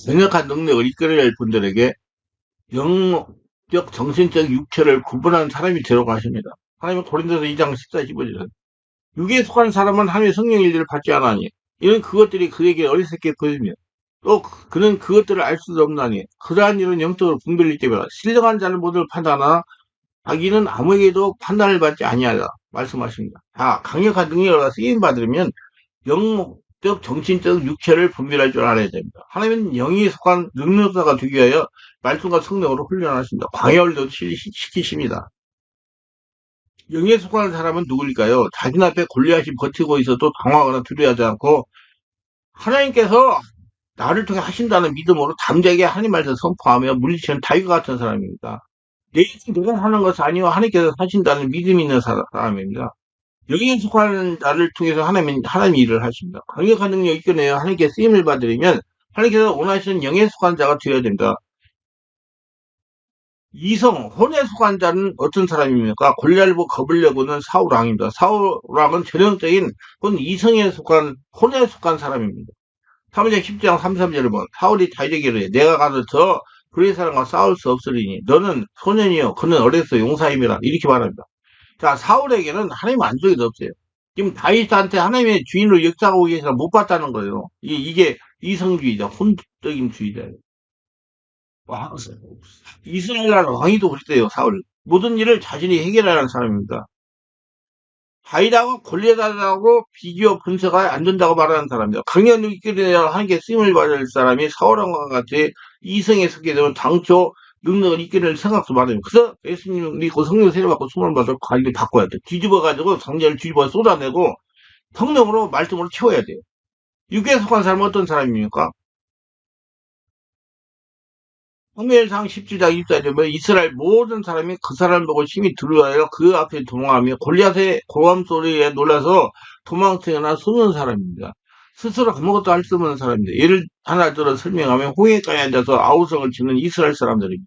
강력한 능력을 이끌어야 할 분들에게 영적, 정신적, 육체를 구분하는 사람이 되라고 하십니다. 하나님은 고린도서 2장 14, 15절. 육에 속한 사람은 하나님의 성령 일들을 받지 않으니 이런 그것들이 그에게 어리석겠거든요. 또 그는 그것들을 알 수도 없나니 그러한 일은 영적으로 분별이 때문에 신령한 자는 모두 판단하나 자기는 아무에게도 판단을 받지 아니하다 말씀하십니다. 강력한 능력을 쓰임 받으면 영적, 정신적, 육체를 분별할 줄 알아야 됩니다. 하나님은 영이 속한 능력자가 되기 위하여 말씀과 성령으로 훈련하십니다. 광야를도 시키십니다. 영에 속한 사람은 누구일까요? 자신 앞에 골리앗이 버티고 있어도 당황하거나 두려워하지 않고 하나님께서 나를 통해 하신다는 믿음으로 담대하게 하나님 말씀 선포하며 물리치는 다윗과 같은 사람입니다. 내가 하는 것이 아니요 하나님께서 하신다는 믿음이 있는 사람입니다. 여기에 속하는 나를 통해서 하나님이 일을 하십니다. 강력한 능력 이끌어내어 하나님께 쓰임을 받으려면 하나님께서 원하시는 영에 속한 자가 되어야 됩니다. 이성, 혼에 속한 자는 어떤 사람입니까? 골리앗을 보고 겁을 내고는 사울 왕입니다. 사울 왕은 전형적인 이성에 속한, 혼에 속한 사람입니다. 사무엘상 10장 3, 3절을 보면 사울이 다윗에게 이르되 내가 가서 저 그의 사람과 싸울 수 없으리니 너는 소년이요 그는 어려서 용사임이라 이렇게 말합니다. 자, 사울에게는 하나님 안쪽이 없어요. 지금 다윗한테 하나님의 주인으로 역사하고 계시나 못 봤다는 거예요. 이게 이성주의자, 혼적인 주의자예요. 와, 이스라엘 나라 왕이도 그랬대요, 사울. 모든 일을 자신이 해결하는 사람입니다. 다윗하고 골리앗하고 비교 분석가 안 된다고 말하는 사람이다. 강연을 이끌어내야 하나님께 쓰임을 받을 사람이 사울왕과 같이 이성에 속게 되면 당초 능력을 이끌어낼 생각도 많아요. 그래서 예수님 믿고 성령 세례받고 수문을 받아서 관리 바꿔야 돼. 뒤집어가지고 성전을 뒤집어 쏟아내고 성령으로 말씀으로 채워야 돼요. 육에 속한 사람은 어떤 사람입니까? 사무엘상 17장 24절에 보면 이스라엘 모든 사람이 그 사람을 보고 심히 두려워하여 그 앞에 도망하며 골리앗의 고함 소리에 놀라서 도망치거나 숨는 사람입니다. 스스로 아무것도 할 수 없는 사람입니다. 예를 하나 들어 설명하면 홍해가에 앉아서 아우성을 치는 이스라엘 사람들입니다.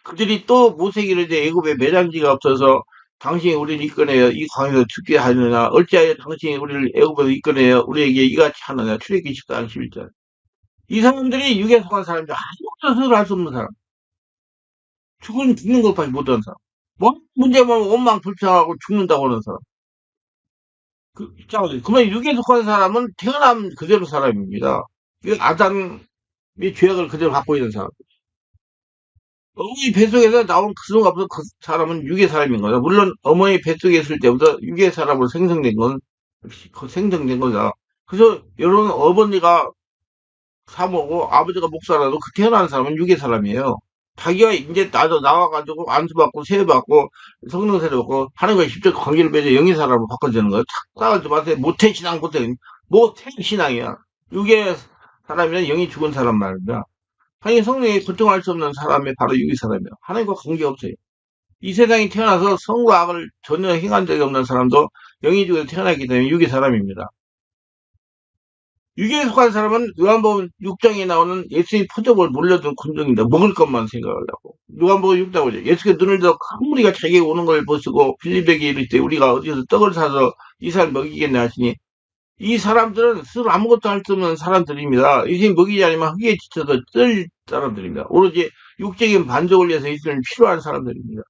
그들이 또 모세에게 이르되 애굽에 매장지가 없어서 당신이 우리를 이끌어내어 이 광에서 죽게 하느냐 어찌하여 당신이 우리를 애굽에서 이끌어내어 우리에게 이같이 하느냐 출애굽기 14장 11절. 이 사람들이 육에 속한 사람들 아무것도 스스로 할 수 없는 사람. 죽는 것까지 못하는 사람. 뭐 문제만 원망 불평하고 죽는다고 하는 사람. 자, 그러면 육에 속한 사람은 태어남 그대로 사람입니다. 아담의 죄악을 그대로 갖고 있는 사람. 어머니 뱃속에서 나온 그 순간부터 그 사람은 육의 사람인 거다. 물론 어머니 뱃속에 있을 때부터 육의 사람으로 생성된 건 생성된 거다. 그래서 여러분 어머니가 사모고 아버지가 목사라도 그 태어난 사람은 육의 사람이에요. 자기가 이제 나와가지고 안수받고 세례받고 성령 세례받고 하는 거에 직접 관계를 맺어 영의 사람으로 바꿔주는 거예요. 싸우지 마세요. 모태신앙 모태신앙이야. 육의 사람이란 영이 죽은 사람 말입니다. 하나님 성령이 고통할 수 없는 사람이 바로 육의 사람이에요. 하나님과 관계없어요. 이 세상에 태어나서 성과 악을 전혀 행한 적이 없는 사람도 영이 죽어서 태어났기 때문에 육의 사람입니다. 육에 속한 사람은 요한복음 6장에 나오는 예수의 표적을 몰려든 군중입니다. 먹을 것만 생각하려고. 요한복음 6장 보죠. 예수께서 눈을 들어 큰 무리가 자기에게 오는 걸 보시고 빌립에게 이르시되 우리가 어디서 떡을 사서 이 사람 먹이겠냐 하시니 이 사람들은 스스로 아무것도 할 수 없는 사람들입니다. 예수님 먹이지 않으면 흑에 지쳐서 뜰 사람들입니다. 오로지 육적인 반족을 위해서 예수님 필요한 사람들입니다.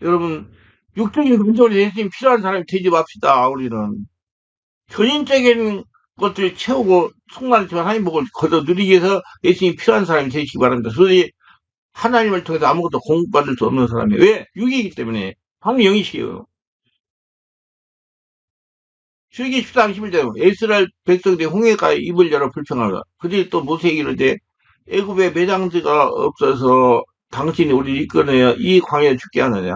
여러분 육적인 반족을 위해서 예수님 필요한 사람이 되지 맙시다. 우리는. 전인적인 것들을 채우고 순간지만 하나님 복을 거둬 누리기 위해서 예수님이 필요한 사람이 되시기 바랍니다. 소위 하나님을 통해서 아무것도 공급받을 수 없는 사람이에요. 왜? 육이기 때문에. 하나님 영이시에요. 출애굽기 14장 11절 이스라엘 백성들이 홍해가에 입을 열어 불평하다. 그들이 또 모세에게 이르되 애굽에 매장지가 없어서 당신이 우리를 이끌어내어 이 광야에 죽게 하느냐.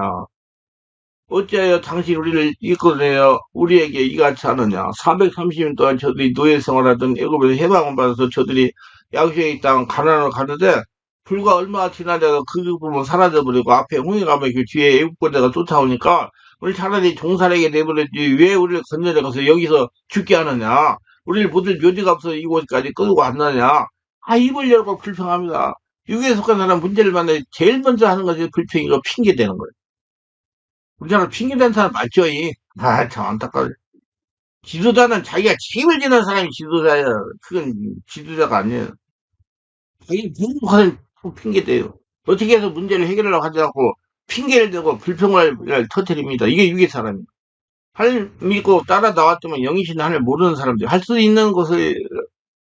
어찌하여 당신 우리를 이끌어내어 우리에게 이같이 하느냐. 430년 동안 저들이 노예 생활하던 애굽에서 해방을 받아서 저들이 양식의 땅 가나안으로 가는데 불과 얼마 지나다가 그 부분 사라져버리고 앞에 홍해가 막히고 뒤에 애국 군대가 쫓아오니까 우리 차라리 종살에게 내버렸지 왜 우리를 건너려가서 여기서 죽게 하느냐. 우리를 모두 묘지가 없어서 이곳까지 끌고 왔느냐. 입을 열고 불평합니다. 육에 속한 사람 문제를 만나 제일 먼저 하는 것이 불평이고 핑계대는 거예요. 우리나라 핑계대는 사람 맞죠? 참 안타까워. 지도자는 자기가 책임을 지는 사람이 지도자예요. 그건 지도자가 아니에요. 자기 부족한 핑계대요. 어떻게 해서 문제를 해결하려고 하지 않고 핑계를 대고 불평을 터뜨립니다. 이게 유괴 사람이에요. 하늘 믿고 따라 나왔지만 영이신 하늘 모르는 사람들, 할 수 있는 것을,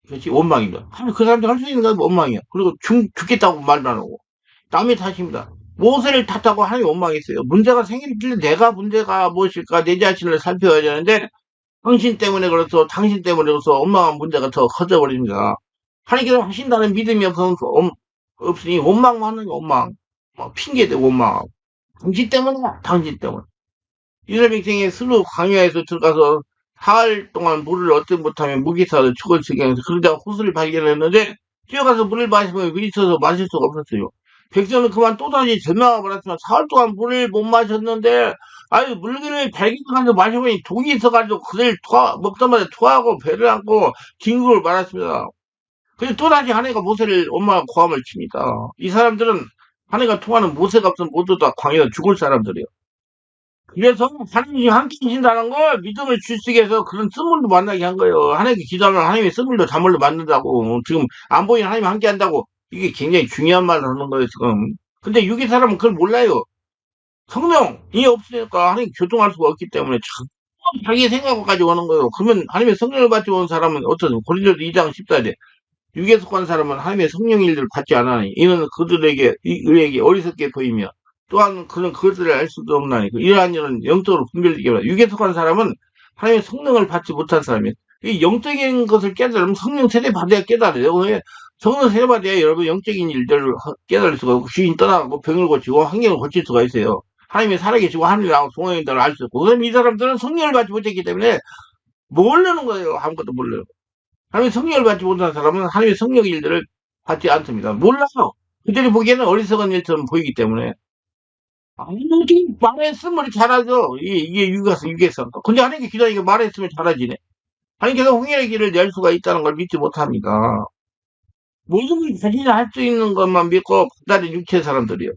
그렇지, 원망입니다. 그 사람들 할 수 있는 건 원망이야. 그리고 죽겠다고 말도 안 하고. 남의 탓입니다. 무엇을 탓하고 하나님 원망했어요. 문제가 생기길래 내가 문제가 무엇일까 내 자신을 살펴야 되는데 당신 때문에 그래서 당신 때문에 그래서 원망한 문제가 더 커져버립니다. 하나님께서 하신다는 믿음이 없으니 원망만 하는 게 원망. 핑계대고 원망하고. 당신 때문에 당신 때문에. 이스라엘 백성이 스루 광야에서 들어가서 사흘 동안 물을 얻지 못하면 무기사로 죽을 지경에서 그러다가 호수를 발견했는데 뛰어가서 물을 마시면 위쳐서 마실 수가 없었어요. 백성은 그만 또다시 절망하고 말았지만 사흘 동안 물을 못 마셨는데 아유 물기를 발견하면서 마셔보니 독이 있어가지고 그들 먹자마자 토하고 배를 안고 긴급을 말았습니다. 그래서 또다시 하나님과 모세를 엄마가 고함을 칩니다. 이 사람들은 하나님과 통하는 모세가 없으면 모두 다 광야에서 죽을 사람들이에요. 그래서 하나님이 함께 계신다는 걸 믿음을 주시기 위해서 그런 쓴물도 만나게 한 거예요. 하나님께 기도하면 하나님이 쓴물도 잔물로 만든다고. 지금 안 보이는 하나님 함께 한다고. 이게 굉장히 중요한 말을 하는 거예요, 지금. 근데 유기 사람은 그걸 몰라요. 성령이 없으니까 하나님 교통할 수가 없기 때문에 자기 생각을 가지고 오는 거예요. 그러면 하나님의 성령을 받지 온 사람은 어떤 고린도서 2장 14절 육에 속한 사람은 하나님의 성령의 일들을 받지 않아니 이는 그들에게 의에게 어리석게 보이며 또한 그런 그것들을 알 수도 없나니 이러한 일은 영적으로 분별되게 하라. 육에 속한 사람은 하나님의 성령을 받지 못한 사람이에요. 이 영적인 것을 깨달으면 성령 세례 받아야 깨달아요. 왜? 성령 세례 받아야 여러분 영적인 일들을 깨달을 수가 있고 귀인 떠나고 병을 고치고 환경을 고칠 수가 있어요. 하나님이 살아계시고 하늘에 나오고 동행인다를 알 수 있고 그럼 이 사람들은 성령을 받지 못했기 때문에 모르는 거예요. 아무것도 몰라요. 하나님의 성령을 받지 못한 사람은 하나님의 성령의 일들을 받지 않습니다. 몰라서 그들이 보기에는 어리석은 일처럼 보이기 때문에 아무리 말했으면 잘하죠. 이게 유괴성. 근데 하나님께 기도하니까 말했으면 잘하지네. 하나님께서 홍해의 길을 낼 수가 있다는 걸 믿지 못합니다. 모든 걸 자신이 할 수 있는 것만 믿고 다른 육체 사람들이요.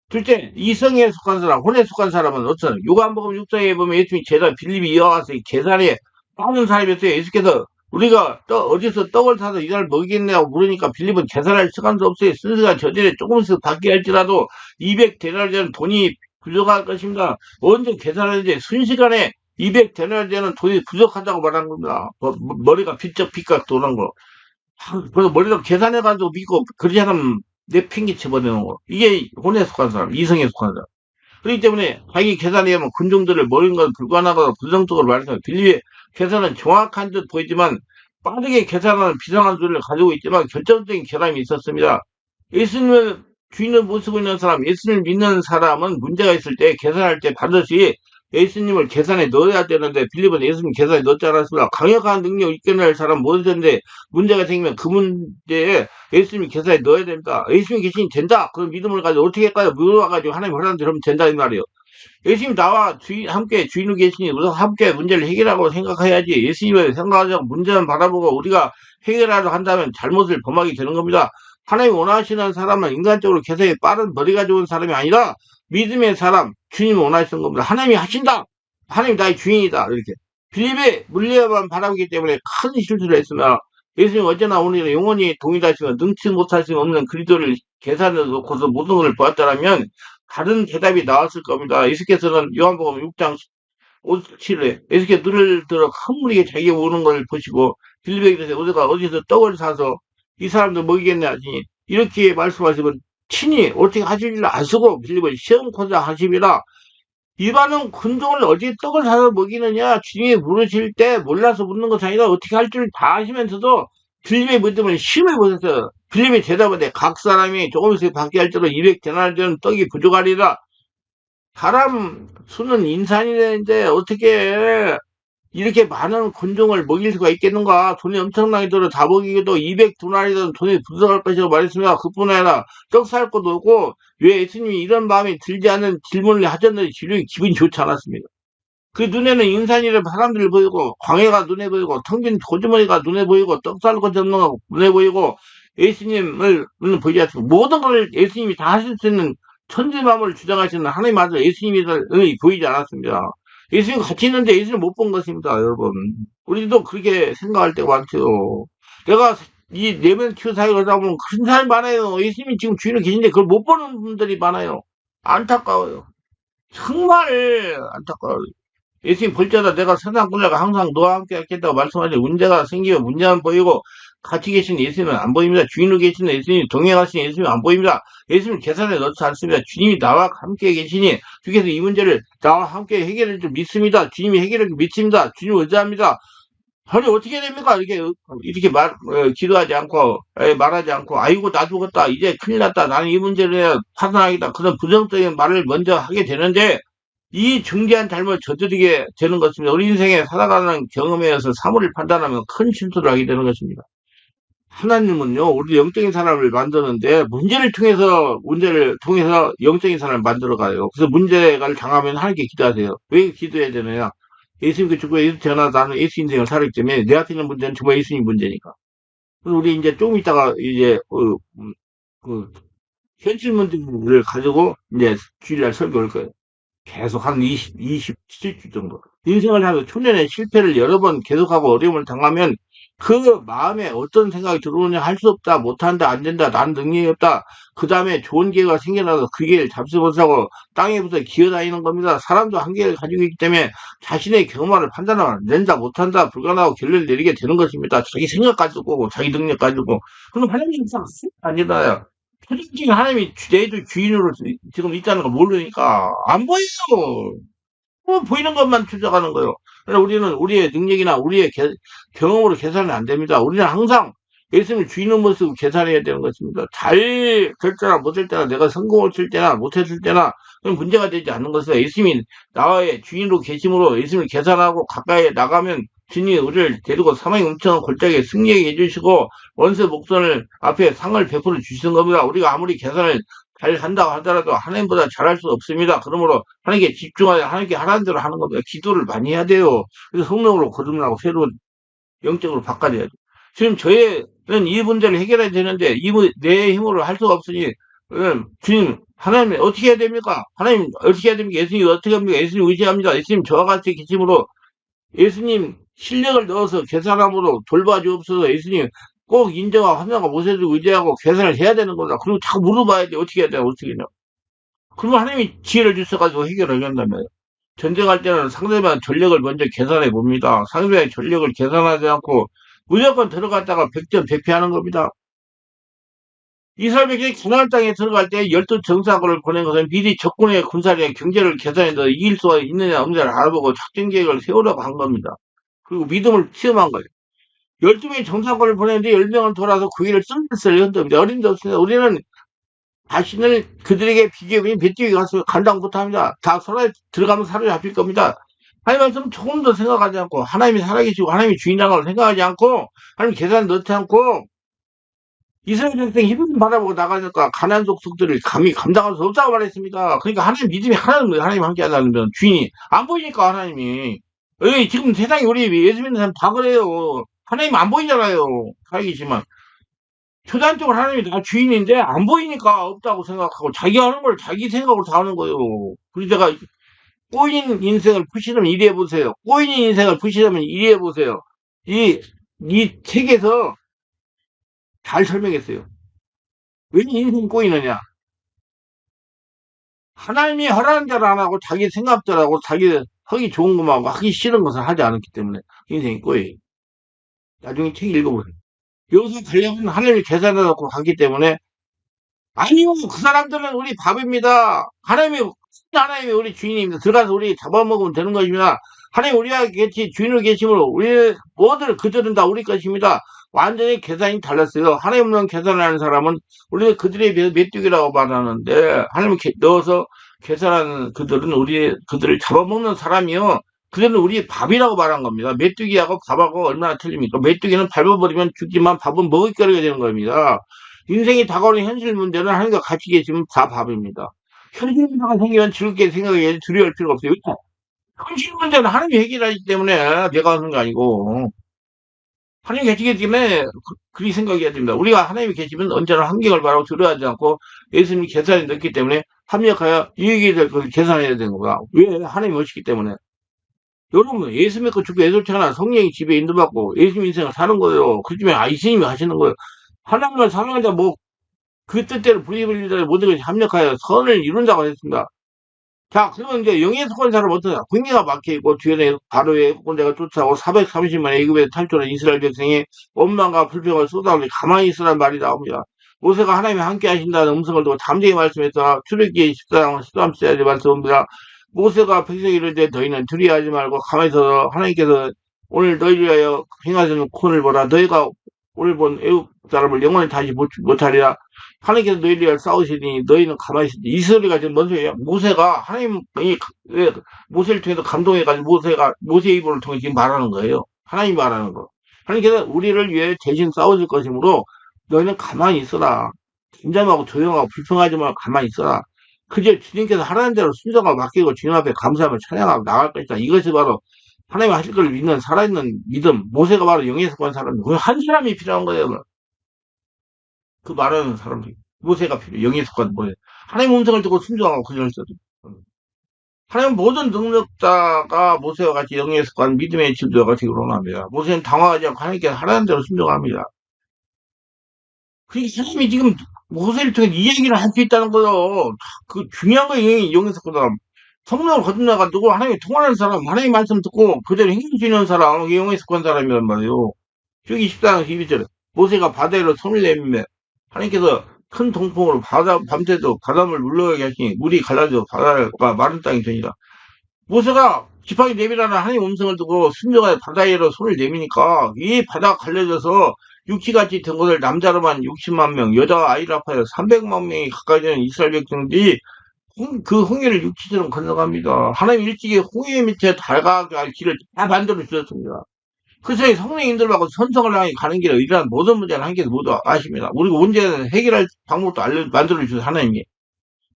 둘째, 이성에 속한 사람, 혼에 속한 사람은 어떤 요한복음 6장에 보면 예수님이 제자 빌립이 이어와서 계산에 빠진 사람이었어요. 예수께서 우리가 어디서 떡을 사서 이날 먹이겠냐고 물으니까 빌립은 계산할 시간도 없어요. 순서가 저절에 조금씩 바뀌게 할지라도 200데나리온 돈이 부족할 것입니다. 언제 계산하는지 순식간에 200데나리온 돈이 부족하다고 말한 겁니다. 머리가 삐쩍삐쩍 도는 거. 그래서 머리로 계산해가지고 믿고 그러지 않으면 내 핑계 쳐버리는 거. 이게 혼에 속한 사람, 이성에 속한 사람. 그렇기 때문에 자기 계산에 하면 군중들을 모인 건 불가능하다고 부정적으로 말해서 빌립의 계산은 정확한 듯 보이지만 빠르게 계산하는 비상한 소리를 가지고 있지만 결정적인 결함이 있었습니다. 예수님을 주인을 모시고 있는 사람, 예수님을 믿는 사람은 문제가 있을 때 계산할 때 반드시 예수님을 계산에 넣어야 되는데 빌립은 예수님 계산에 넣지 않았습니다. 강력한 능력 이겨낼 사람 모르는데 문제가 생기면 그 문제에 예수님이 계산에 넣어야 됩니다. 예수님이 계시니 된다. 그런 믿음을 가지고 어떻게 할까요? 물어와가지고 하나님 허락한 대로 하면 된다 이 말이에요. 예수님 나와 함께 주인으로 계시니 우리가 함께 문제를 해결하고 생각해야지. 예수님을 생각하지 않고 문제만 바라보고 우리가 해결하려 한다면 잘못을 범하게 되는 겁니다. 하나님 원하시는 사람은 인간적으로 계산에 빠른 머리가 좋은 사람이 아니라 믿음의 사람, 주님 원하시는 겁니다. 하나님이 하신다. 하나님 나의 주인이다. 이렇게. 빌립의 물려만 바라보기 때문에 큰 실수를 했으나 예수님 어제나 오늘이나 영원히 동일하시면 능치 못하심 없는 그리스도를 계산해 놓고서 모든 것을 보았다면 다른 대답이 나왔을 겁니다. 예수께서는 요한복음 6장 57에 예수께서 눈을 들어 큰 무리가 자기가 오는 걸 보시고 빌립에게 우리가 어디서 떡을 사서 이 사람들 먹이겠냐 하니 이렇게 말씀하시면 친히 어떻게 하실 줄 아시고 빌립을 시험코자 하십니다. 일반은 군종을 어디에 떡을 사서 먹이느냐 주님이 물으실 때 몰라서 묻는 것이 아니라 어떻게 할 줄 다 아시면서도 빌립의 믿음을 시험해 보셨어요. 빌립이 대답하되 각 사람이 조금씩 받게 할지로 200데나리온 떡이 부족하리라. 사람 수는 인산이 되는데 어떻게 이렇게 많은 군종을 먹일 수가 있겠는가? 돈이 엄청나게 들어 다 먹이기도 200데나리온 돈이 부족할 것이라고 말했습니다. 그뿐 아니라 떡 살 것도 없고 왜 예수님이 이런 마음이 들지 않은 질문을 하셨는지 주님이 기분이 좋지 않았습니다. 그 눈에는 인산이를 사람들이 보이고 광해가 눈에 보이고 텅 빈 고주머니가 눈에 보이고 떡 살 것이 없는 거 눈에 보이고 예수님을 보이지 않습니다. 모든 걸 예수님이 다 하실 수 있는 천지만물을 주장하시는 하나님 아들 예수님이 보이지 않았습니다. 예수님 같이 있는데 예수님 못 본 것입니다, 여러분. 우리도 그렇게 생각할 때가 많죠. 내가 이 내면 키워 사역을 하다 보면 큰 사람이 많아요. 예수님이 지금 주인을 계신데 그걸 못 보는 분들이 많아요. 안타까워요. 정말 안타까워요. 예수님 볼 때마다 내가 세상 끝나가 항상 너와 함께 하겠다고 말씀하시는데 문제가 생기면 문제만 보이고 같이 계신 예수님은 안 보입니다. 주인으로 계시는 예수님, 동행하신 예수님은 안 보입니다. 예수님 계산에 넣지 않습니다. 주님이 나와 함께 계시니 주께서 이 문제를 나와 함께 해결할 줄 믿습니다. 주님이 해결할 줄 믿습니다. 주님 의지합니다. 아니 어떻게 됩니까? 이렇게 기도하지 않고 말하지 않고 아이고 나 죽었다 이제 큰일 났다 나는 이 문제를 해야 파산하겠다 그런 부정적인 말을 먼저 하게 되는데 이 중대한 잘못을 저지르게 되는 것입니다. 우리 인생에 살아가는 경험에 의해서 사물을 판단하면 큰 실수를 하게 되는 것입니다. 하나님은요, 우리 영적인 사람을 만드는데, 문제를 통해서 영적인 사람을 만들어가요. 그래서 문제를 당하면 하나님께 기도하세요. 왜 기도해야 되느냐? 예수님께 죽고 예수 태어나 나는 예수 인생을 살았기 때문에 내 앞에 있는 문제는 정말 예수님 문제니까. 그래서 우리 이제 조금 있다가 이제, 그, 현실 문제를 가지고 이제 주일날 설교 올 거예요. 계속 한 27주 정도. 인생을 하면서 초년에 실패를 여러 번 계속하고 어려움을 당하면 그 마음에 어떤 생각이 들어오냐 할 수 없다, 못한다, 안 된다, 난 능력이 없다. 그 다음에 좋은 기회가 생겨나서 그 기회를 잡지 못하고 땅에 붙어 기어다니는 겁니다. 사람도 한계를 가지고 있기 때문에 자신의 경험을 판단하면 안 된다, 못한다, 불가능하고 결론을 내리게 되는 것입니다. 자기 생각 가지고, 자기 능력 가지고. 그럼 하나님 이상 아니다요. 최종적인 하나님이 내도 주인으로 지금 있다는 걸 모르니까 안 보여요. 보이는 것만 추적하는 거예요. 그러나 우리는 우리의 능력이나 우리의 경험으로 계산은 안 됩니다. 우리는 항상 예수님을 주인의 모습으로 계산해야 되는 것입니다. 잘 될 때나 못될 때나 내가 성공을 칠 때나 못했을 때나 그건 문제가 되지 않는 것이다. 예수님이 나의 주인으로 계심으로 예수님을 계산하고 가까이 나가면 주님이 우리를 데리고 사망의 음청한 골짜기에 승리하게 해주시고 원수 목전을 앞에 상을 베풀어 주시는 겁니다. 우리가 아무리 계산을 잘 한다고 하더라도 하나님보다 잘할 수 없습니다. 그러므로 하나님께 집중하여 하나님께 하라는 대로 하는 겁니다. 기도를 많이 해야 돼요. 그래서 성령으로 거듭나고 새로운 영적으로 바꿔야죠. 지금 저희는 이 문제를 해결해야 되는데 내 힘으로 할 수가 없으니 주님 하나님 어떻게 해야 됩니까? 하나님 어떻게 해야 됩니까? 예수님 어떻게 합니까? 예수님 의지합니다. 예수님 저와 같이 계심으로 예수님 실력을 넣어서 계산함으로 돌봐주옵소서. 예수님 꼭 인정하고 하나님과 모세도 의지하고 계산을 해야 되는 거다. 그리고 자꾸 물어봐야 돼. 어떻게 해야 돼? 어떻게 해야 돼? 그러면 하나님이 지혜를 주셔가지고 해결을 한다며요. 전쟁할 때는 상대방 전력을 먼저 계산해 봅니다. 상대방의 전력을 계산하지 않고 무조건 들어갔다가 백전 백패하는 겁니다. 이스라엘 백성이 가나안 땅에 들어갈 때 12정사군을 보낸 것은 미리 적군의 군사력의 경제를 계산해서 이길 수 있느냐 없느냐를 알아보고 작전 계획을 세우라고 한 겁니다. 그리고 믿음을 시험한 거예요. 12명의 정사군을 보냈는데 10명은 돌아서 그 일을 썰썰 흔듭니다. 어림도 없습니다. 우리는 자신을 그들에게 비교하면 배뛰기 가서 감당 못합니다. 다 손에 들어가면 사로잡힐 겁니다. 하나님 말씀 조금 더 생각하지 않고 하나님이 살아계시고 하나님이 주인이라는 걸 생각하지 않고 하나님 계산 넣지 않고 이스라엘 백성이 히브리 바라보고 나가니까 가나안 족속들을 감히 감당할 수 없다고 말했습니다. 그러니까 하나님 믿음이 하나는 거예요. 하나님 함께 하다는 주인이 안 보이니까 하나님이 지금 세상에 우리 예수 믿는 사람 다 그래요. 하나님 안 보이잖아요. 살기지만 초단적으로 하나님이 다 주인인데 안 보이니까 없다고 생각하고 자기 하는 걸 자기 생각으로 다 하는 거예요. 그래서 제가 꼬인 인생을 푸시려면 이리 해보세요. 꼬인 인생을 푸시려면 이리 해보세요. 이 책에서 잘 설명했어요. 왜 인생 꼬이느냐? 하나님이 하라는 대로 안 하고 자기 생각대로 하고 자기 하기 좋은 것만 하고 하기 싫은 것을 하지 않았기 때문에 인생이 꼬여요. 나중에 책 읽어보세요. 여기서 가려면 하나님이 계산해놓고 가기 때문에 아니요 그 사람들은 우리 밥입니다. 하나님이 우리 주인입니다. 들어가서 우리 잡아먹으면 되는 것입니다. 하나님 우리와 같이 주인으로 계심으로 우리 모든 그들은 다 우리 것입니다. 완전히 계산이 달랐어요. 하나님 없는 계산하는 사람은 우리가 그들에 비해서 메뚜기라고 말하는데 하나님 넣어서 계산하는 그들을 잡아먹는 사람이요. 그들은 우리 밥이라고 말한 겁니다. 메뚜기하고 밥하고 얼마나 틀립니까? 메뚜기는 밟아버리면 죽지만 밥은 먹을거리가 되는 겁니다. 인생이 다가오는 현실 문제는 하나님과 같이 계시면 다 밥입니다. 현실 문제가 생기면 즐겁게 생각해야지 두려워할 필요가 없어요. 현실 문제는 하나님이 해결하기 때문에 내가 하는 거 아니고 하나님이 계시기 때문에 그리 생각해야 됩니다. 우리가 하나님이 계시면 언제나 환경을 바라고 두려워하지 않고 예수님이 계산에 넣기 때문에 합력하여 이익이 될 것을 계산해야 되는 거다. 왜? 하나님이 오시기 때문에. 여러분, 예수 믿고 죽고 예술치 않아 성령이 집에 인도받고 예수 인생을 사는 거예요. 그중에 예수님이 하시는 거예요. 하나님을 사랑하자 뭐 그 뜻대로 불이불리대로 모든 것이 합력하여 선을 이룬다고 했습니다. 자, 그러면 이제 영에 속한 사람은 어떠냐? 궁계가 막혀있고, 뒤에 바로의 군대가 쫓아오고, 430만 애굽에서 탈출한 이스라엘 백성이 원망과 불평을 쏟아오니 가만히 있으란 말이 나옵니다. 모세가 하나님이 함께 하신다는 음성을 두고 담대히 말씀해서 출애굽기 14장 13절에 말씀합니다. 모세가 백성이 이르되 너희는 두려워하지 말고 가만히 있어서 하나님께서 오늘 너희를 위하여 행하시는 구원을 보라. 너희가 오늘 본 애굽 사람을 영원히 다시 못하리라. 하나님께서 너희를 위하여 싸우시니 너희는 가만히 있으니 이 소리가 지금 뭔 소리야? 모세가 하나님이 왜 모세를 통해서 감동해가지고 모세의 입을 통해 지금 말하는 거예요. 하나님이 말하는 거. 하나님께서 우리를 위해 대신 싸우실 것이므로 너희는 가만히 있어라. 잠잠하고 조용하고 불평하지 말고 가만히 있어라. 그저 주님께서 하라는 대로 순종하고 맡기고 주님 앞에 감사하며 찬양하고 나갈 것이다. 이것이 바로 하나님이 하실 걸 믿는 살아있는 믿음. 모세가 바로 영에 속한 사람. 한 사람이 필요한 거예요. 그 말하는 사람들이. 모세가 필요해. 영에 속한 모세. 하나님 음성을 듣고 순종하고 그냥 있어도. 하나님 모든 능력자가 모세와 같이 영에 속한 믿음의 지도자가 되기를 원합니다. 모세는 당황하지 않고 하나님께 하라는 대로 순종합니다. 그러니까 하나님이 지금 모세를 통해 이 얘기를 할 수 있다는 거요. 그 중요한 거 영에 속한 사람. 성령을 거듭나가지고 하나님이 통하는 사람, 하나님 말씀 듣고 그대로 행할 수 있는 사람, 그게 영에 속한 사람이란 말이에요. 여기 14장 12절에 모세가 바다로 손을 내밀며 하나님께서 큰 동풍으로 밤새도 바닷물 물러가게 하시니 물이 갈라져 바다가 마른 땅이 되니라. 모세가 지팡이 내밀라는 하나님 음성을 듣고 순종하여 바다 위로 손을 내미니까 이 바다가 갈라져서 육지같이 된 것을 남자로만 60만 명, 여자 아이를 합하여 300만 명이 가까이 되는 이스라엘 백성들이 그 홍해를 육지처럼 건너갑니다. 하나님 일찍이 홍해 밑에 달가게 할 길을 다 만들어 주셨습니다. 그래서 성령 인도받고 선성을 향해 가는 길에 이러한 모든 문제를 하나님께서 모두 아십니다. 우리가 문제는 해결할 방법도 만들어 주셔서 하나님이.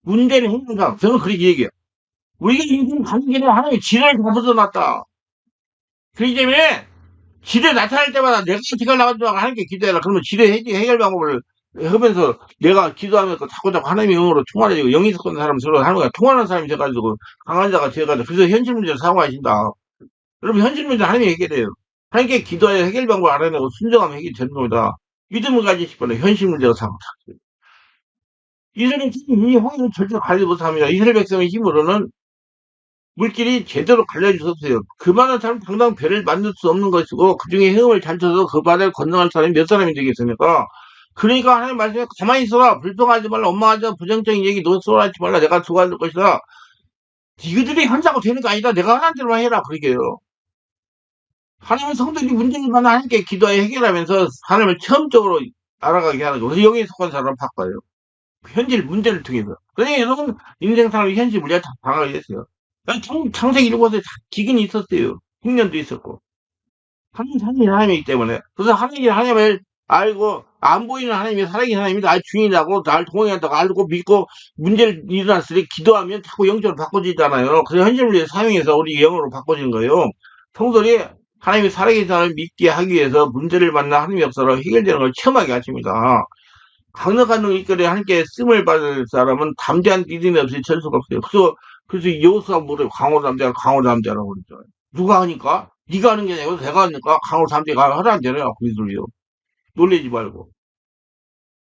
문제는 행동상 저는 그렇게 얘기해요. 우리가 인생 가는 길에 하나님이 지뢰를 다 붙여놨다. 그렇기 때문에 지뢰 나타날 때마다 내가 지가 나가지 말고 하나님께 기도해라. 그러면 지뢰 해결 방법을 하면서 내가 기도하면서 자꾸 하나님의 영으로 통화해지고 영이 섞은 사람 서로 하는 거야. 통하는 사람이 돼가지고 강한 자가 돼가지고 그래서 현실 문제를 사용하신다. 여러분 현실 문제 하나님이 해결해요. 하나님께 기도하여 해결 방법을 알아내고 순종하면 해결이 되는 겁니다. 믿음을 가지실 거는 현실 문제가 사고탁. 이스라엘 이 홍해는 절대 관리 못합니다. 이스라엘 백성의 힘으로는 물길이 제대로 갈려질 수 없어요. 그 많은 사람 당당 배를 만들 수 없는 것이고 그 중에 헤엄을 잘 쳐서 그 바다를 건너갈 사람이 몇 사람이 되겠습니까? 그러니까 하나님 말씀에 가만히 있어라. 불평하지 말라. 원망하지 말라. 부정적인 얘기 너 쏘라지 말라. 내가 도와줄 것이다. 니들이 한다고 되는 거 아니다. 내가 하는 대로만 해라. 그러게요. 하나님은 성도들이 문제를 만나 하나님께 기도하여 해결하면서 하나님을 처음적으로 알아가게 하는 거예요. 그래서 영에 속한 사람을 바꿔요. 현실 문제를 통해서. 그러니까 여러분 인생상의 현실 문제가 다 방어가 됐어요. 창세기 7곳에 기근이 있었어요. 흉년도 있었고. 하나님이기 때문에. 그래서 하나님을 알고, 안 보이는 하나님이 살아계신 하나님이 나의 주인이라고, 나를 동행한다고 알고 믿고, 문제를 일어났을 때 기도하면 자꾸 영적으로 바꿔지잖아요. 그래서 현실 문제 사용해서 우리 영으로 바꿔지는 거예요. 성도들이 하나님이 살아계신 하나님을 믿게 하기 위해서 문제를 만나 하나님의 역사로 해결되는 걸 체험하게 하십니다. 강력한 능을 이끌어 함께 쓰임을 받을 사람은 담대한 믿음이 없이 될 수가 없어요. 그래서 여호수아 뭐래요? 강호담대라고 그러죠. 누가 하니까? 네가 하는 게 아니고 내가 하니까 강호담대가 하라는 대로야. 그 소리요. 놀리지 말고.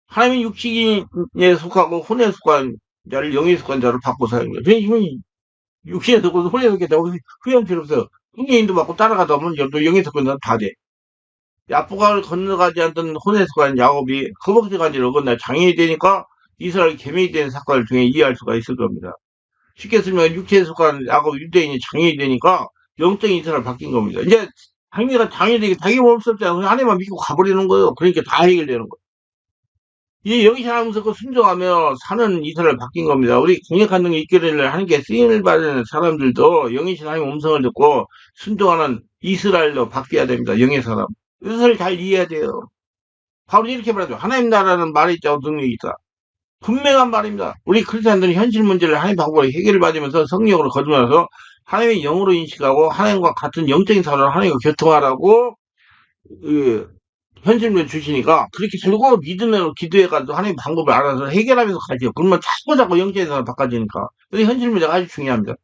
하나님은 육신에 속하고 혼에 속한 자를 영에 속한 자를 바꿔 사는 거예요. 그러니까 육신에 속고 혼에 속게 되고 후회할 필요 없어요. 흥행인도 받고 따라가다 보면 또 영에 속한 자는 다 돼. 야포강을 건너가지 않던 혼에 속한 야곱이 허벅지 간지를 어긋나 장애인이 되니까 이스라엘 개명이 된 사건을 통해 이해할 수가 있을 겁니다. 쉽게 설명해 육체에 속한 야곱 유대인이 장애인이 되니까 영적인 이스라엘 바뀐 겁니다. 이제 장애인이 되게 자기 없었잖아요. 하나님만 믿고 가버리는 거예요. 그러니까 다 해결되는 거예요. 이 영이 하나님 듣고 순종하며 사는 이스라엘 바뀐 겁니다. 우리 강력한 능력 있기를 하나님께 쓰임을 받는 사람들도 영이신 하나님 음성을 듣고 순종하는 이스라엘로 바뀌어야 됩니다. 영의 사람. 이것을 잘 이해해야 돼요. 바로 이렇게 말하죠. 하나님 나라는 말이 있다고 능력이 있다. 분명한 말입니다. 우리 크리스천들은 현실 문제를 하나님 방법으로 해결을 받으면서 성령으로 거듭나서 하나님의 영으로 인식하고 하나님과 같은 영적인 사람을 하나님과 교통하라고 현실 문제 주시니까 그렇게 결국 믿으면 기도해가지고 하나님 방법을 알아서 해결하면서 가죠. 그러면 자꾸 영적인 사람을 바꿔지니까. 현실 문제가 아주 중요합니다.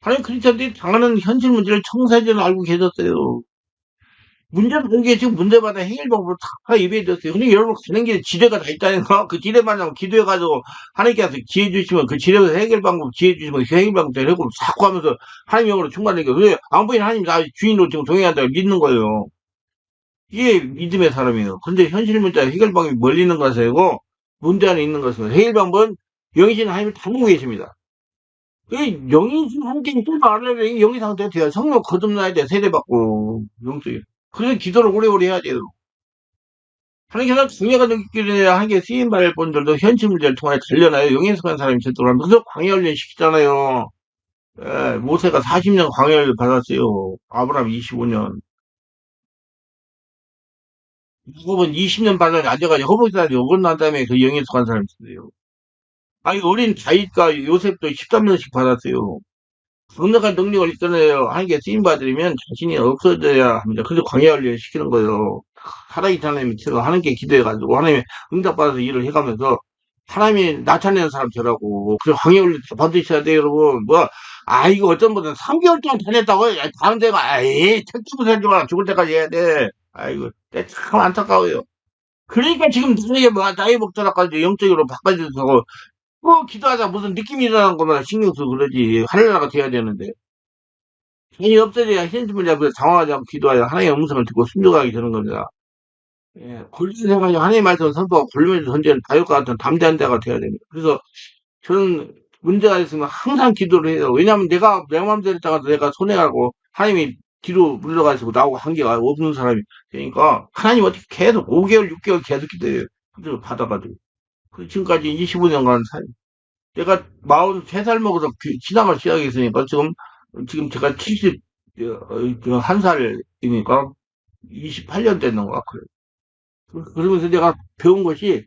하나님 크리스천들이 당하는 현실 문제를 청사전에 알고 계셨어요. 이게 지금 문제마다 해결 방법을 다 예배해줬어요. 근데 여러분 가는 길에 지뢰가 다 있다는 거, 그 지뢰만 기도해가지고 하나님께서 기회 주시면 그 지뢰에서 해결 방법 기회 주시면 그 해결 방법 해결 자꾸 하면서 하나님 영으로 충만하니까 왜 안 보이는 하나님 나 주인으로 지금 동행한다고 믿는 거예요. 이게 믿음의 사람이에요. 근데 현실 문제 해결 방법이 멀리 있는 것이고 문제 안에 있는 것은 해결 방법은 영이신 하나님을 다 보고 계십니다. 이 영이신 하나님께 또 말하려면 이 영이 상태가 돼야 성령 거듭나야 돼 세례받고 영적이. 그래서 기도를 오래오래 해야 돼요. 하나님께서 중요가 느끼는 하나님께 쓰임받을 분들도 현실 문제를 통해 달려나요. 영에 속한 사람이 제도로 하면 그래서 광야훈련 시키잖아요. 예, 모세가 40년 광야를 받았어요. 아브라함 25년. 야곱은 20년 받아 앉아가지고 허벅지까지 욕을 난 다음에 그 영에 속한 사람이 있어요. 아니 어린 다윗과 요셉도 13년씩 받았어요. 강력한 능력을 이끌어내요. 하나님께 쓰임받으려면 자신이 없어져야 합니다. 그래서 광야훈련 시키는 거예요. 살아있는 하나님 밑에서 하나님께 기도해가지고 하나님의 응답받아서 일을 해가면서 하나님이 나타내는 사람 저라고. 그래서 광야훈련 다 받으셔야 돼요, 여러분. 뭐, 이거 어떤 분은 3개월 동안 다녔다고? 다른 데가, 택도 살지 마. 죽을 때까지 해야 돼. 아이고, 참 안타까워요. 그러니까 지금 나이 먹더라까지 영적으로 바꿔줘서, 뭐, 기도하자 무슨 느낌이 일어나는 거나 신경 쓰고 그러지. 하늘나라가 돼야 되는데. 괜히 없어져야 현실 문제 앞에서 당황하지 않고 기도하여 하나님의 음성을 듣고 순종하게 되는 겁니다. 예, 굴리는 생각이 하나님의 말씀을 선포하고 굴리면서 전제는 다윗과 같은 담대한 자가 되어야 됩니다. 그래서 저는 문제가 있으면 항상 기도를 해요. 왜냐하면 내 마음대로 했다가 내가 손해가고 하나님이 뒤로 물러가시고 나오고 한계가 없는 사람이 되니까 하나님 어떻게 계속 5개월, 6개월 계속 기도해요. 그래서 받아가지고. 지금까지 25년간 내가 43살 먹어서 신앙을 시작했으니까 지금 제가 71살이니까 28년 됐는 것 같아요. 그러면서 내가 배운 것이,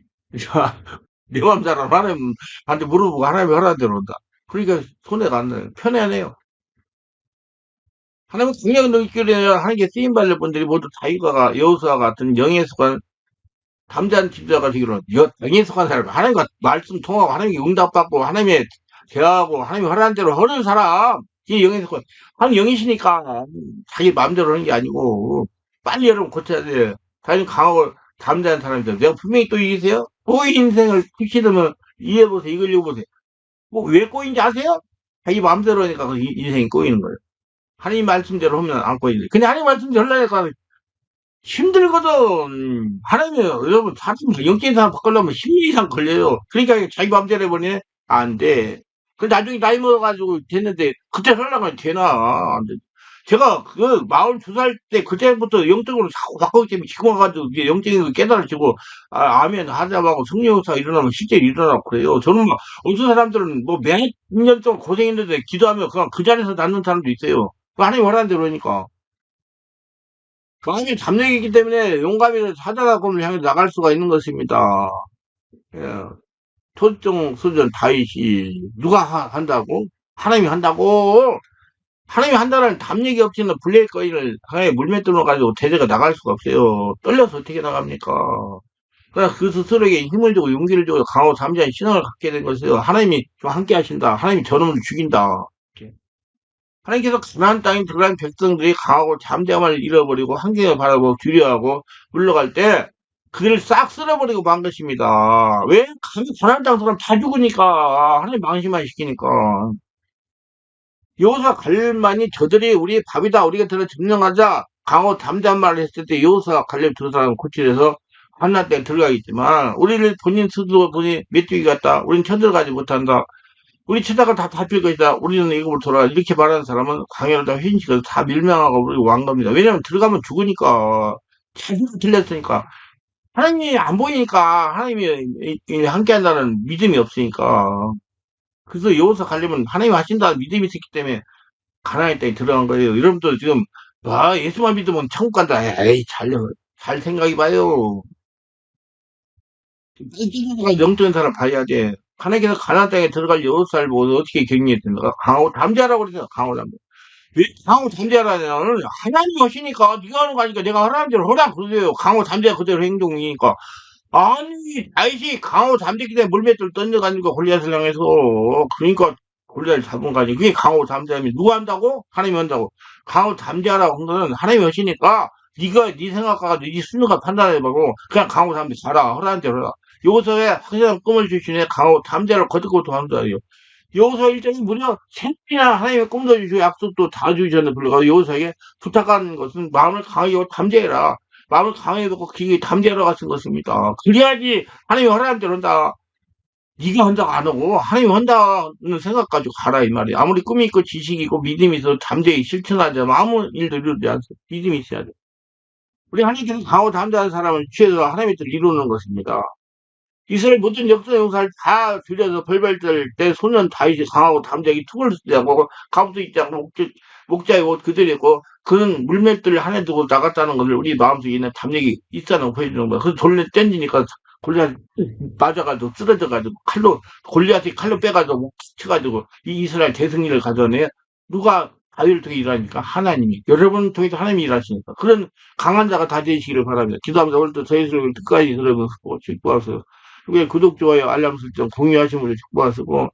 내 맘대로 하나님한테 물어보고 하나님이 하라는 대로 온다. 그러니까 손해가 안 나요. 편안해요. 하나님은 강력한 능력을 하나님께 쓰임받을 분들이 모두 다윗과 여호수아 같은 영에 속한 담대한 집사가 되기로 영에 속한 사람, 하나님과 말씀 통하고 하나님께 응답받고 하나님의 대하고 하나님이 하라는 대로 하는 사람, 이 영에 속한 하나님 영이시니까 자기 마음대로 하는 게 아니고 빨리 여러분 고쳐야 돼요. 자기 강하고 담대한 사람이죠. 내가 분명히 또 이기세요? 꼬인 인생을 싫으면 이해해보세요. 이걸 읽어보세요. 뭐 왜 꼬인지 아세요? 자기 마음대로 하니까 그 인생이 꼬이는 거예요. 하나님 말씀대로 하면 안 꼬이는데. 근데 하나님 말씀대로 하려니까 힘들거든. 하나님이 여러분 사람 영적인 사람 바꾸려면 10년 이상 걸려요. 그러니까 자기 마음대로 해보니 안 돼. 그 나중에 나이 먹어가지고 됐는데 그때 하려면 되나? 안 돼. 제가 그 42살 때 그때부터 영적으로 자꾸 바꾸기 때문에 지금 와가지고 이게 영적인 걸 깨달아지고 아멘 하자마고 성령사 일어나면 실제 일어나고 그래요. 저는 막 어떤 사람들은 뭐 몇 년 동안 고생했는데 기도하면 그냥 그 자리에서 낫는 사람도 있어요. 하나님 원하는 대로 하니까. 하나님의 잡력이기 때문에 용감히 사자가 꿈을 향해 나갈 수가 있는 것입니다. 예. 토종 수전 다윗이 누가 한다고? 하나님이 한다고? 하나님이 한다는 담력이 없이는 블레이 거인을 하나의 물맷 들어가지고 대제가 나갈 수가 없어요. 떨려서 어떻게 나갑니까? 그러나 그 스스로에게 힘을 주고 용기를 주고 강하고 잠재한 신앙을 갖게 된 것이요. 하나님이 좀 함께 하신다. 하나님이 저놈을 죽인다. 이렇게. 하나님께서 가나안 땅에 들어간 백성들이 강하고 잠잠함을 잃어버리고 환경을 바라보고 두려워하고 물러갈 때 그들을 싹 쓸어버리고 만 것입니다. 왜? 가나안 땅 사람 다 죽으니까. 하나님 망신만 시키니까. 여호수아 갈렙만이 저들이 우리의 밥이다. 우리가 들어 증명하자. 강하고 담대한 말을 했을 때 여호수아 갈렙 두 사람 고칠해서 한나 때 들어가겠지만 우리를 본인 스스로 본인 메뚜기 같다. 우리는 쳐들어가지 못한다. 우리 치다가 다 잡힐 것이다. 우리는 이국으로 돌아가. 이렇게 말하는 사람은 광야를 다 회심시켜서 다 밀명하고 우리 왕 겁니다. 왜냐면 들어가면 죽으니까. 자기가 틀렸으니까. 하나님이 안 보이니까 하나님이 함께 한다는 믿음이 없으니까. 그래서 여기서 가려면 하나님 하신다는 믿음이 있기 때문에 가나안 땅에 들어간 거예요. 여러분들 지금 예수만 믿으면 천국 간다. 에이 잘 생각해봐요. 영적인 사람 봐야 돼. 하나님께서 가나안 땅에 들어갈 여호수아를 보고 어떻게 격려했습니까? 강하고 담대하라고 그러죠. 강하고 담대. 왜 강하고 담대하라냐면 하나님이 하시니까 네가 하는 거 아니까 내가 하라는 대로 하라 그러세요. 강하고 담대하 그대로 행동이니까. 아니 다윗이 강하고 담대기 때문에 물맷돌 던져가지고 골리앗을 향해서 그러니까 골리앗을 잡은 거지. 그게 강하고 담대함이 누가 한다고? 하나님이 한다고. 강하고 담대하라고 한 거는 하나님이 하시니까 네가 네 생각 가지고 네 순수가 판단해보고 그냥 강하고 담대 가라. 허라는 대로 해라. 여기서의 확실한 꿈을 주시네 강하고 담대를 거듭거듭 한다요. 여기서 일정이 무려 생이나 하나님의 꿈도 주시고 약속도 다 주셨는데 불구하고 여기서 이게 부탁하는 것은 마음을 강하게 하고 담대해라. 마음을 강하게 먹고 기계 담대하라 같은 것입니다. 그래야지 하나님이 허락한 대로 한다. 네가 한다고 안 하고 하나님이 한다는 생각 가지고 가라 이 말이야. 아무리 꿈이 있고 지식이 있고 믿음이 있어도 담대히 실천하자면 아무 일도 이루지 않아. 믿음이 있어야 돼. 우리 하나님께서 강하고 담대한 사람을 취해서 하나님의 뜻을 이루는 것입니다. 이스라엘 모든 역사 용사를 다 들여서 벌벌 떨때 소년 다윗이 강하고 담대하게 툭을 쓰고 갑도 있지 않고 목자의 옷 그대로 입고 그는 물맷들을 하나 두고 나갔다는 것을 우리 마음속에 있는 담력이 있다는 걸 보여주는 거야. 그래서 돌려 땡기니까 골리앗 맞아가지고 쓰러져가지고 칼로 골리앗이 칼로 빼가지고 목 쳐가지고 이 이스라엘 대승리를 가져내. 누가 다윗을 통해 일하니까 하나님이 여러분 통해서 하나님이 일하시니까 그런 강한 자가 다 되시기를 바랍니다. 기도하면서 오늘도 저희 소리를 끝까지 들으면서 축복하세요. 그게 구독, 좋아요, 알람 설정, 공유하시면 축복하시고,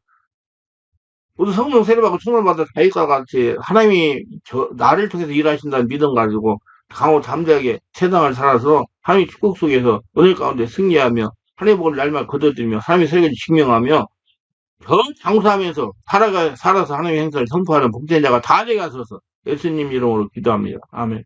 모두 성령 세례받고 충만받아 다윗과 같이 하나님이 나를 통해서 일하신다는 믿음 가지고 강하고 담대하게 세상을 살아서 하나님의 축복 속에서 은혜 가운데 승리하며 하나님의 복을 날마다 거둬들이며 하나님의 설교를 증명하며 더 장수하면서 살아서 하나님의 행사를 선포하는 복된 자가 다 되게 하소서 예수님 이름으로 기도합니다. 아멘.